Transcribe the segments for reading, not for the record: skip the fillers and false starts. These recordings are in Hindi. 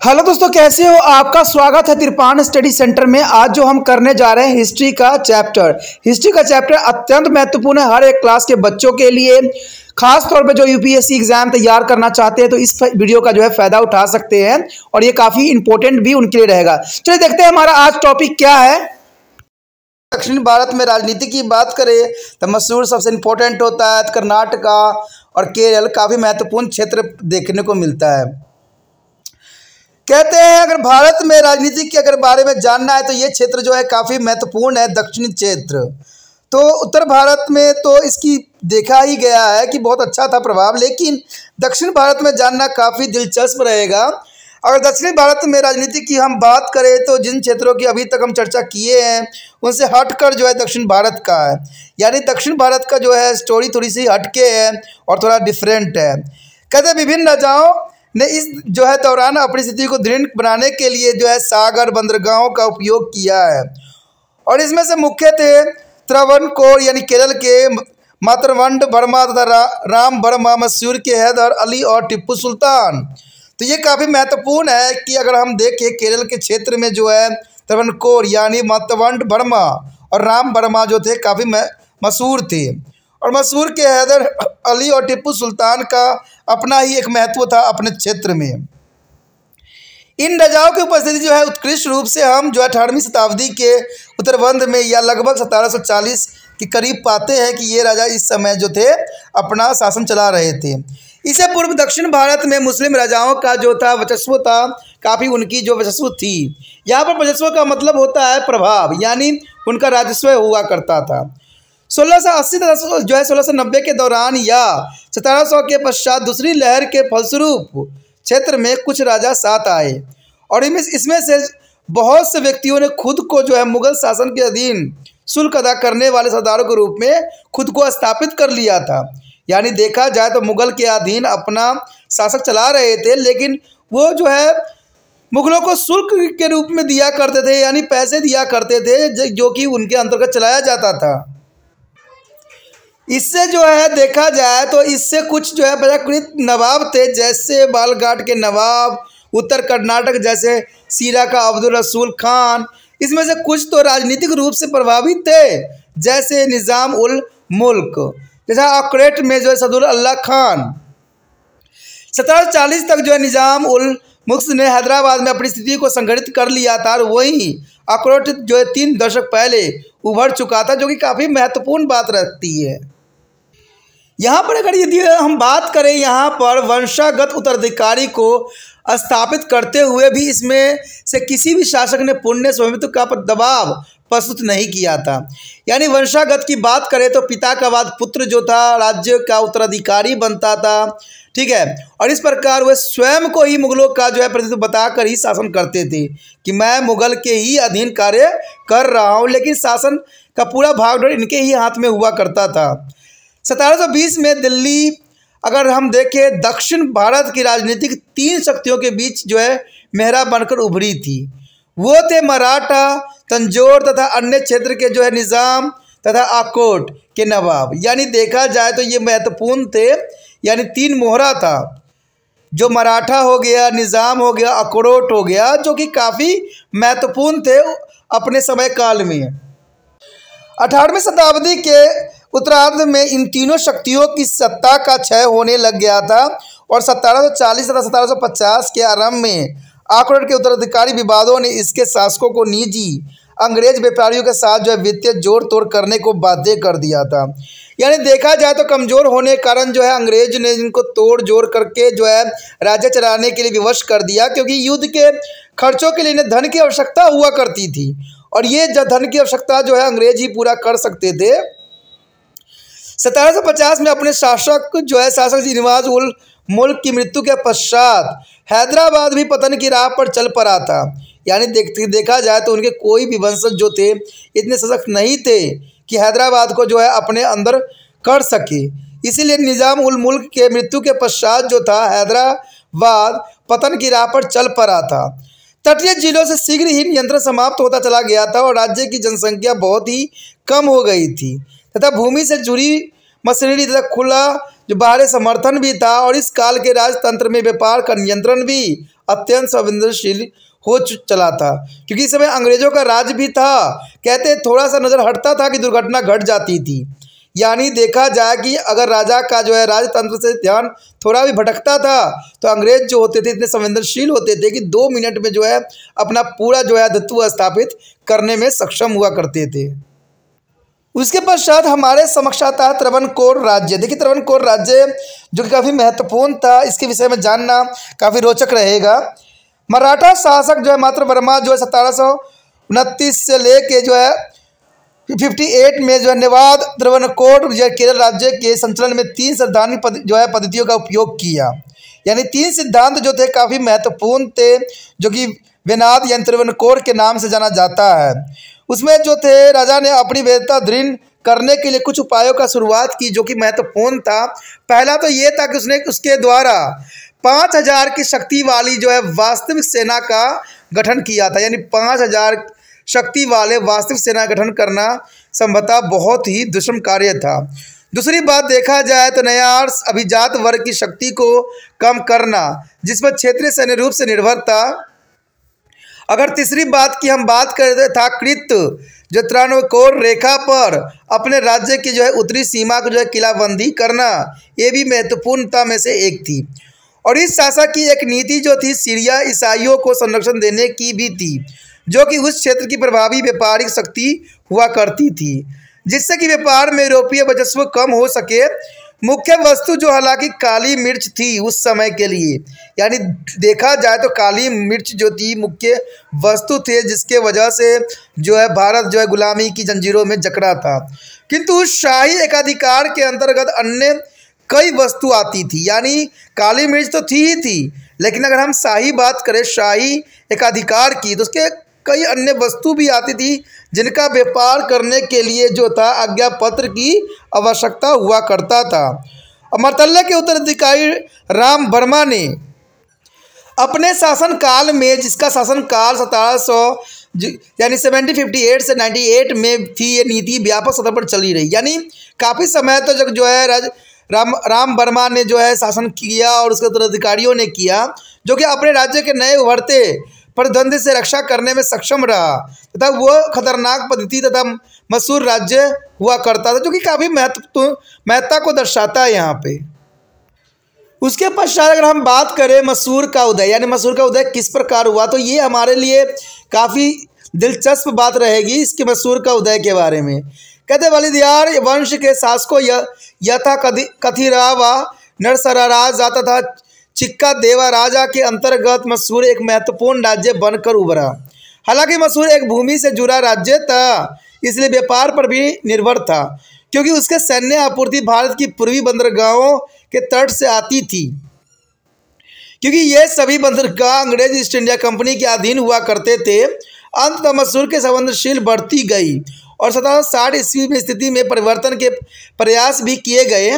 हेलो दोस्तों, कैसे हो? आपका स्वागत है तिरपान स्टडी सेंटर में। आज जो हम करने जा रहे हैं हिस्ट्री का चैप्टर अत्यंत महत्वपूर्ण है हर एक क्लास के बच्चों के लिए। खास तौर पे जो यूपीएससी एग्जाम तैयार करना चाहते हैं तो इस वीडियो का जो है फायदा उठा सकते हैं और ये काफी इंपॉर्टेंट भी उनके लिए रहेगा। चलिए देखते हैं हमारा आज टॉपिक क्या है। दक्षिण भारत में राजनीति की बात करें तो मसूर सबसे इंपॉर्टेंट होता है। कर्नाटका और केरल काफी महत्वपूर्ण क्षेत्र देखने को मिलता है। कहते हैं अगर भारत में राजनीति के अगर बारे में जानना है तो ये क्षेत्र जो है काफ़ी महत्वपूर्ण है, दक्षिणी क्षेत्र। तो उत्तर भारत में तो इसकी देखा ही गया है कि बहुत अच्छा था प्रभाव, लेकिन दक्षिण भारत में जानना काफ़ी दिलचस्प रहेगा। अगर दक्षिणी भारत में राजनीति की हम बात करें तो जिन क्षेत्रों की अभी तक हम चर्चा किए हैं उनसे हटकर जो है दक्षिण भारत का है, यानी दक्षिण भारत का जो है स्टोरी थोड़ी सी हटके है और थोड़ा डिफरेंट है। कहते हैं विभिन्न राजाओं ने इस जो है दौरान अपनी स्थिति को दृढ़ बनाने के लिए जो है सागर बंदरगाहों का उपयोग किया है और इसमें से मुख्य थे त्रावणकोर यानी केरल के मातरवंड वर्मा तथा राम वर्मा, मैसूर के हैदर अली और टिप्पू सुल्तान। तो ये काफ़ी महत्वपूर्ण है कि अगर हम देखें केरल के क्षेत्र में जो है त्रावणकोर यानी मातरवंड वर्मा और राम वर्मा जो थे काफ़ी मशहूर थे और मैसूर के हैदर अली और टिप्पू सुल्तान का अपना ही एक महत्व था अपने क्षेत्र में। इन राजाओं की उपस्थिति जो है उत्कृष्ट रूप से हम जो 18वीं शताब्दी के उत्तरार्ध में या लगभग 1740 के करीब पाते हैं कि ये राजा इस समय जो थे अपना शासन चला रहे थे। इससे पूर्व दक्षिण भारत में मुस्लिम राजाओं का जो था वर्चस्व था, काफ़ी उनकी जो वर्चस्व थी। यहाँ पर वर्चस्व का मतलब होता है प्रभाव, यानी उनका राजस्व हुआ करता था। 1680 तथा जो है 1690 के दौरान या 1700 के पश्चात दूसरी लहर के फलस्वरूप क्षेत्र में कुछ राजा साथ आए और इसमें से बहुत से व्यक्तियों ने खुद को जो है मुगल शासन के अधीन शुल्क अदा करने वाले सरदारों के रूप में खुद को स्थापित कर लिया था। यानी देखा जाए तो मुगल के अधीन अपना शासक चला रहे थे, लेकिन वो जो है मुगलों को शुल्क के रूप में दिया करते थे, यानी पैसे दिया करते थे जो कि उनके अंतर्गत चलाया जाता था। इससे जो है देखा जाए तो इससे कुछ जो है पराक्रमित नवाब थे, जैसे बालघाट के नवाब, उत्तर कर्नाटक जैसे सीरा का अब्दुल रसूल खान। इसमें से कुछ तो राजनीतिक रूप से प्रभावित थे, जैसे निज़ाम उल मुल्क, जैसा अकरेट में जो है सदुल अल्लाह खान। 1740 तक जो है निज़ाम उल मुल्क ने हैदराबाद में अपनी स्थिति को संगठित कर लिया था और वही अकरेट जो है 3 दशक पहले उभर चुका था, जो कि काफ़ी महत्वपूर्ण बात रखती है। यहाँ पर अगर यदि हम बात करें यहाँ पर वंशागत उत्तराधिकारी को स्थापित करते हुए भी इसमें से किसी भी शासक ने पुण्य स्वामित्व का दबाव प्रस्तुत नहीं किया था। यानी वंशागत की बात करें तो पिता का बाद पुत्र जो था राज्य का उत्तराधिकारी बनता था, ठीक है। और इस प्रकार वे स्वयं को ही मुगलों का जो है प्रतिनिधित्व बताकर ही शासन करते थे कि मैं मुगल के ही अधीन कार्य कर रहा हूँ, लेकिन शासन का पूरा भागडोर इनके ही हाथ में हुआ करता था। 1720 में दिल्ली अगर हम देखें दक्षिण भारत की राजनीतिक 3 शक्तियों के बीच जो है मेहराब बनकर उभरी थी। वो थे मराठा, तंजौर तथा अन्य क्षेत्र के जो है निज़ाम तथा आकोट के नवाब। यानी देखा जाए तो ये महत्वपूर्ण थे, यानी 3 मोहरा था, जो मराठा हो गया, निज़ाम हो गया, अखरोट हो गया, जो कि काफ़ी महत्वपूर्ण थे अपने समय काल में। 18वीं शताब्दी के उत्तरार्ध में इन तीनों शक्तियों की सत्ता का क्षय होने लग गया था और 1740 तथा 1750 के आरंभ में आखरोट के उत्तराधिकारी विवादों ने इसके शासकों को निजी अंग्रेज व्यापारियों के साथ जो है वित्तीय जोड़ तोड़ करने को बाध्य कर दिया था। यानी देखा जाए तो कमज़ोर होने के कारण जो है अंग्रेज ने इनको तोड़ जोड़ करके जो है राज्य चलाने के लिए विवश कर दिया, क्योंकि युद्ध के खर्चों के लिए इन्हें धन की आवश्यकता हुआ करती थी और ये धन की आवश्यकता जो है अंग्रेज ही पूरा कर सकते थे। 1750 में अपने शासक श्रीनिवास उल मुल्क की मृत्यु के पश्चात हैदराबाद भी पतन की राह पर चल पड़ा था। यानी देखा जाए तो उनके कोई भी वंशज जो थे इतने सशक्त नहीं थे कि हैदराबाद को जो है अपने अंदर कर सके। इसीलिए निज़ाम उल मुल्क के मृत्यु के पश्चात जो था हैदराबाद पतन की राह पर चल पड़ा था। तटीय जिलों से शीघ्र ही नियंत्रण समाप्त होता चला गया था और राज्य की जनसंख्या बहुत ही कम हो गई थी तथा भूमि से जुड़ी मशीनरी तथा खुला जो बाहरी समर्थन भी था, और इस काल के राजतंत्र में व्यापार का नियंत्रण भी अत्यंत संवेदनशील हो चला था, क्योंकि इस समय अंग्रेजों का राज भी था। कहते थोड़ा सा नज़र हटता था कि दुर्घटना घट जाती थी। यानी देखा जाए कि अगर राजा का जो है राजतंत्र से ध्यान थोड़ा भी भटकता था तो अंग्रेज जो होते थे इतने संवेदनशील होते थे कि 2 मिनट में जो है अपना पूरा जो है आधिपत्य स्थापित करने में सक्षम हुआ करते थे। उसके पश्चात हमारे समक्ष आता है त्रावणकोर राज्य। देखिए त्रावणकोर राज्य जो कि काफ़ी महत्वपूर्ण था, इसके विषय में जानना काफ़ी रोचक रहेगा। मराठा शासक जो है मातृ वर्मा जो है 1729 से लेके जो है 58 में जो है नेवाद त्रावणकोर जो केरल राज्य के संचालन में 3 संवैधानिक जो है पद्धतियों का उपयोग किया। यानी 3 सिद्धांत जो थे काफ़ी महत्वपूर्ण थे, जो कि वेनाद यानी त्रावणकोर के नाम से जाना जाता है। उसमें जो थे राजा ने अपनी वैधता दृढ़ करने के लिए कुछ उपायों का शुरुआत की, जो कि महत्वपूर्ण था। पहला तो ये था कि उसने उसके द्वारा 5000 की शक्ति वाली जो है वास्तविक सेना का गठन किया था। यानी 5000 शक्ति वाले वास्तविक सेना गठन करना संभवतः बहुत ही दुष्म कार्य था। दूसरी बात देखा जाए तो नयार अभिजात वर्ग की शक्ति को कम करना, जिस पर क्षेत्रीय सैन्य रूप से निर्भर था। अगर तीसरी बात की हम बात करते था कृत जो त्रावणकोर रेखा पर अपने राज्य की जो है उत्तरी सीमा को जो है किलाबंदी करना, ये भी महत्वपूर्णता में से एक थी। और इस शासक की एक नीति जो थी सीरिया ईसाइयों को संरक्षण देने की भी थी, जो कि उस क्षेत्र की प्रभावी व्यापारिक शक्ति हुआ करती थी, जिससे कि व्यापार में यूरोपीय वर्चस्व कम हो सके। मुख्य वस्तु जो हालांकि काली मिर्च थी उस समय के लिए, यानी देखा जाए तो काली मिर्च जो थी मुख्य वस्तु थे, जिसके वजह से जो है भारत जो है गुलामी की जंजीरों में जकड़ा था। किंतु उस शाही एकाधिकार के अंतर्गत अन्य कई वस्तु आती थी। यानी काली मिर्च तो थी ही थी, लेकिन अगर हम शाही बात करें शाही एकाधिकार की, तो उसके कई अन्य वस्तु भी आती थी जिनका व्यापार करने के लिए जो था आज्ञा पत्र की आवश्यकता हुआ करता था। अमरतल्ला के उत्तराधिकारी राम वर्मा ने अपने शासनकाल में, जिसका शासनकाल 1700 यानी 1758 से 98 में थी, ये नीति व्यापक सतह पर चली रही। यानी काफ़ी समय तो जब जो है राम वर्मा ने जो है शासन किया और उसके उत्तराधिकारियों ने किया, जो कि अपने राज्य के नए उभरते प्रतिद्वंदी से रक्षा करने में सक्षम रहा तथा वो खतरनाक पद्धति तथा मशहूर राज्य हुआ करता था, जो कि काफ़ी महत्ता को दर्शाता है यहाँ पे। उसके पश्चात अगर हम बात करें मसूर का उदय, यानी मसूर का उदय किस प्रकार हुआ, तो ये हमारे लिए काफ़ी दिलचस्प बात रहेगी इसके मसूर का उदय के बारे में। कहते वलिदियार वंश के शासकों यथा कथिरावा नरसराराज जाता था चिक्का देवा राजा के अंतर्गत मसूर एक महत्वपूर्ण राज्य बनकर उभरा। हालांकि मसूर एक भूमि से जुड़ा राज्य था, इसलिए व्यापार पर भी निर्भर था, क्योंकि उसके सैन्य आपूर्ति भारत की पूर्वी बंदरगाहों के तट से आती थी। क्योंकि ये सभी बंदरगाह अंग्रेज ईस्ट इंडिया कंपनी के अधीन हुआ करते थे। अंततः मसूर के संवेदनशील बढ़ती गई और 1760 ईस्वी में स्थिति में परिवर्तन के प्रयास भी किए गए।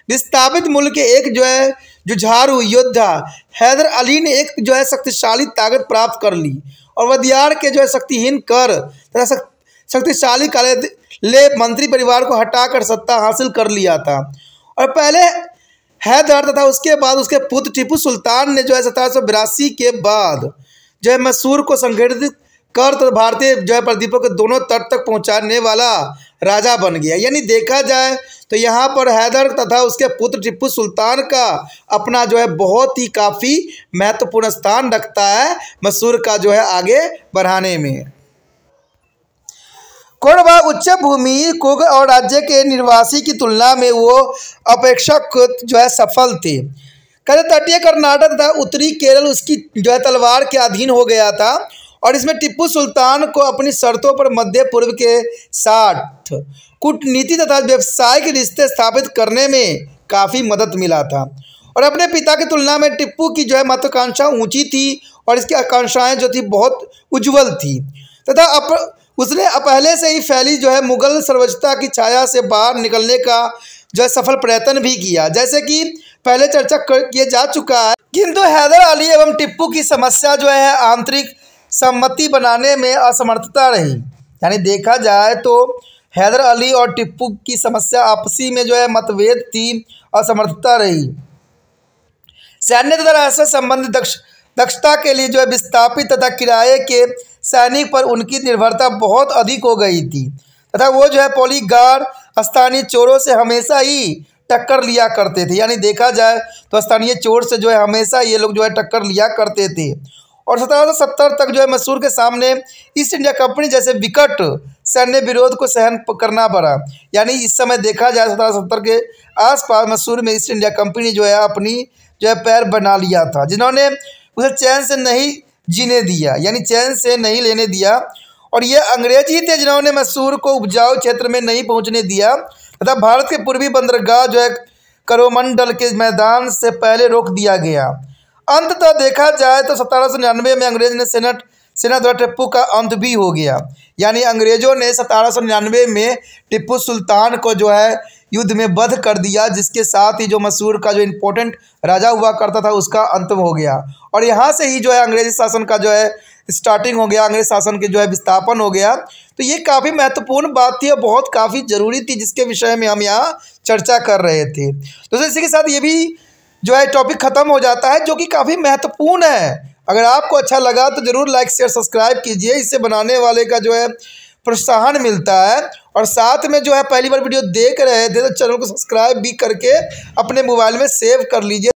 विस्थापित मुल्क के एक जो है जुझारू योद्धा हैदर अली ने एक जो है शक्तिशाली ताकत प्राप्त कर ली और वदियार के जो है शक्तिहीन कर तथा शक्तिशाली काले मंत्री परिवार को हटाकर सत्ता हासिल कर लिया था। और पहले हैदर तथा उसके बाद उसके पुत्र टीपू सुल्तान ने जो है 1782 के बाद जो है मसूर को संगठित कर तो भारतीय जो है प्रदीपों के दोनों तट तक पहुंचाने वाला राजा बन गया। यानी देखा जाए तो यहाँ पर हैदर तथा उसके पुत्र टीपू सुल्तान का अपना जो है बहुत ही काफ़ी महत्वपूर्ण स्थान रखता है मसूर का जो है आगे बढ़ाने में। कोरबा उच्च भूमि कुग और राज्य के निर्वासी की तुलना में वो अपेक्षाकृत जो है सफल थे। कहते तटीय कर्नाटक तथा उत्तरी केरल उसकी जो है तलवार के अधीन हो गया था और इसमें टीपू सुल्तान को अपनी शर्तों पर मध्य पूर्व के साथ कूटनीति तथा व्यावसायिक रिश्ते स्थापित करने में काफ़ी मदद मिला था। और अपने पिता की तुलना में टीपू की जो है महत्वाकांक्षा ऊंची थी और इसकी आकांक्षाएं जो थी बहुत उज्ज्वल थी तथा उसने पहले से ही फैली जो है मुगल सर्वोच्चता की छाया से बाहर निकलने का जो है सफल प्रयत्न भी किया, जैसे कि पहले चर्चा किया जा चुका है। किंतु हैदर अली एवं टीपू की समस्या जो है आंतरिक सम्मति बनाने में असमर्थता रही। यानी देखा जाए तो हैदर अली और टिप्पू की समस्या आपसी में जो है मतभेद थी, असमर्थता रही। सैन्य तथा राष्ट्र संबंधी दक्षता के लिए जो है विस्थापित तथा किराए के सैनिक पर उनकी निर्भरता बहुत अधिक हो गई थी तथा वो जो है पॉलीगार स्थानीय चोरों से हमेशा ही टक्कर लिया करते थे। यानी देखा जाए तो स्थानीय चोर से जो है हमेशा ये लोग जो है टक्कर लिया करते थे। और 1770 तक जो है मैसूर के सामने ईस्ट इंडिया कंपनी जैसे विकट सैन्य विरोध को सहन करना पड़ा। यानी इस समय देखा जाए 1770 के आसपास मैसूर में ईस्ट इंडिया कंपनी जो है अपनी जो है पैर बना लिया था, जिन्होंने उसे चैन से नहीं जीने दिया, यानी चैन से नहीं लेने दिया। और ये अंग्रेज ही थे जिन्होंने मैसूर को उपजाऊ क्षेत्र में नहीं पहुंचने दिया तथा भारत के पूर्वी बंदरगाह जो है करोमंडल के मैदान से पहले रोक दिया गया। अंततः देखा जाए तो 1799 में अंग्रेज ने सेना द्वारा टिप्पू का अंत भी हो गया। यानी अंग्रेजों ने 1799 में टिप्पू सुल्तान को जो है युद्ध में वध कर दिया, जिसके साथ ही जो मैसूर का जो इम्पोर्टेंट राजा हुआ करता था उसका अंत हो गया। और यहाँ से ही जो है अंग्रेजी शासन का जो है स्टार्टिंग हो गया, अंग्रेज शासन के जो है विस्थापन हो गया। तो ये काफ़ी महत्वपूर्ण बात थी और बहुत काफ़ी ज़रूरी थी, जिसके विषय में हम यहाँ चर्चा कर रहे थे। तो इसी के साथ ये भी जो है टॉपिक ख़त्म हो जाता है, जो कि काफ़ी महत्वपूर्ण है। अगर आपको अच्छा लगा तो ज़रूर लाइक शेयर सब्सक्राइब कीजिए, इससे बनाने वाले का जो है प्रोत्साहन मिलता है। और साथ में जो है पहली बार वीडियो देख रहे थे तो चैनल को सब्सक्राइब भी करके अपने मोबाइल में सेव कर लीजिए।